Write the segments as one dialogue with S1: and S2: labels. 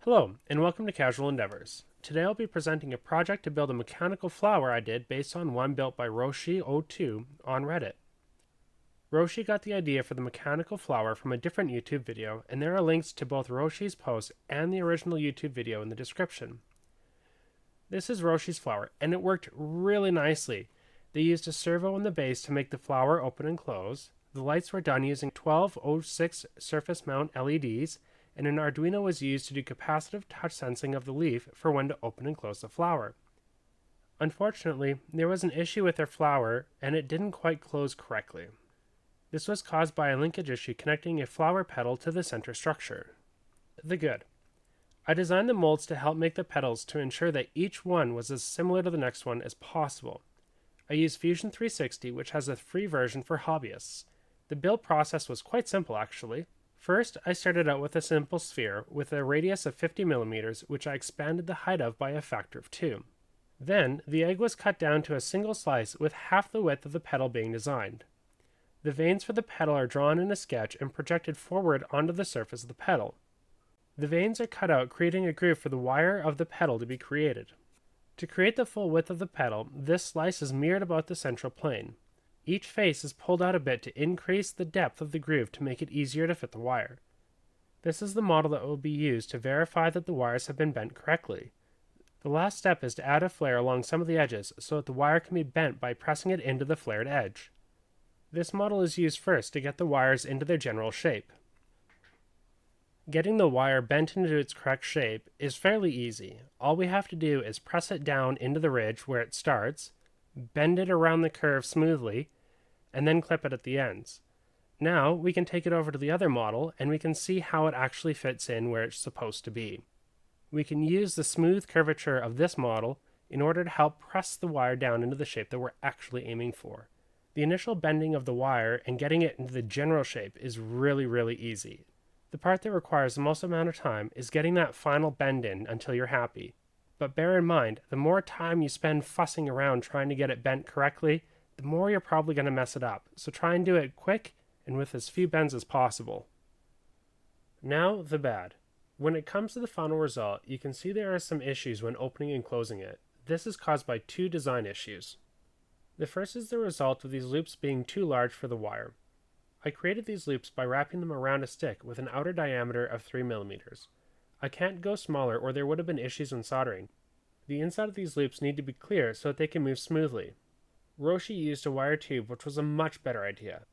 S1: Hello, and welcome to Casual Endeavors. Today I'll be presenting a project to build a mechanical flower I did based on one built by Roshi02 on Reddit. Roshi got the idea for the mechanical flower from a different YouTube video, and there are links to both Roshi's post and the original YouTube video in the description. This is Roshi's flower, and it worked really nicely. They used a servo in the base to make the flower open and close. The lights were done using 1206 surface mount LEDs, and an Arduino was used to do capacitive touch sensing of the leaf for when to open and close the flower. Unfortunately, there was an issue with their flower, and it didn't quite close correctly. This was caused by a linkage issue connecting a flower petal to the center structure. The good. I designed the molds to help make the petals to ensure that each one was as similar to the next one as possible. I used Fusion 360, which has a free version for hobbyists. The build process was quite simple, actually. First, I started out with a simple sphere with a radius of 50 millimeters, which I expanded the height of by a factor of 2. Then, the egg was cut down to a single slice with half the width of the petal being designed. The veins for the petal are drawn in a sketch and projected forward onto the surface of the petal. The veins are cut out, creating a groove for the wire of the petal to be created. To create the full width of the petal, this slice is mirrored about the central plane. Each face is pulled out a bit to increase the depth of the groove to make it easier to fit the wire. This is the model that will be used to verify that the wires have been bent correctly. The last step is to add a flare along some of the edges so that the wire can be bent by pressing it into the flared edge. This model is used first to get the wires into their general shape. Getting the wire bent into its correct shape is fairly easy. All we have to do is press it down into the ridge where it starts, bend it around the curve smoothly, and then clip it at the ends. Now we can take it over to the other model and we can see how it actually fits in where it's supposed to be. We can use the smooth curvature of this model in order to help press the wire down into the shape that we're actually aiming for. The initial bending of the wire and getting it into the general shape is really easy. The part that requires the most amount of time is getting that final bend in until you're happy. But bear in mind, the more time you spend fussing around trying to get it bent correctly, the more you're probably going to mess it up. So try and do it quick and with as few bends as possible. Now, the bad. When it comes to the final result, you can see there are some issues when opening and closing it. This is caused by two design issues. The first is the result of these loops being too large for the wire. I created these loops by wrapping them around a stick with an outer diameter of 3 millimeters. I can't go smaller or there would have been issues when soldering. The inside of these loops need to be clear so that they can move smoothly. Roshi used a wire tube, which was a much better idea.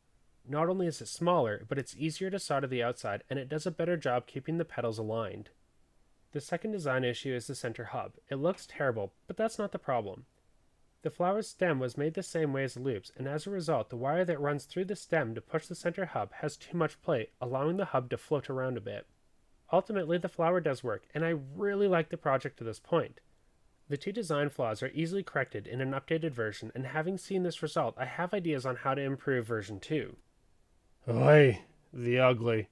S1: Not only is it smaller, but it's easier to solder the outside and it does a better job keeping the petals aligned. The second design issue is the center hub. It looks terrible, but that's not the problem. The flower's stem was made the same way as the loops, and as a result, the wire that runs through the stem to push the center hub has too much play, allowing the hub to float around a bit. Ultimately, the flower does work, and I really like the project to this point. The two design flaws are easily corrected in an updated version, and having seen this result, I have ideas on how to improve version 2. Oi, the ugly.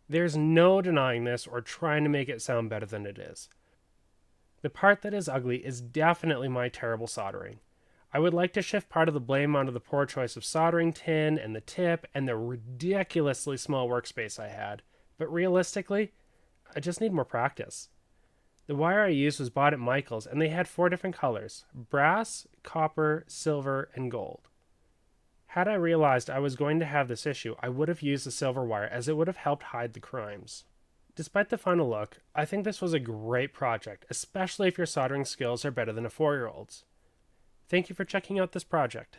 S1: There's no denying this or trying to make it sound better than it is. The part that is ugly is definitely my terrible soldering. I would like to shift part of the blame onto the poor choice of soldering tin and the tip and the ridiculously small workspace I had. But realistically, I just need more practice. The wire I used was bought at Michael's, and they had 4 different colors: brass, copper, silver, and gold. Had I realized I was going to have this issue, I would have used the silver wire as it would have helped hide the crimes. Despite the final look, I think this was a great project, especially if your soldering skills are better than a 4-year-old's. Thank you for checking out this project.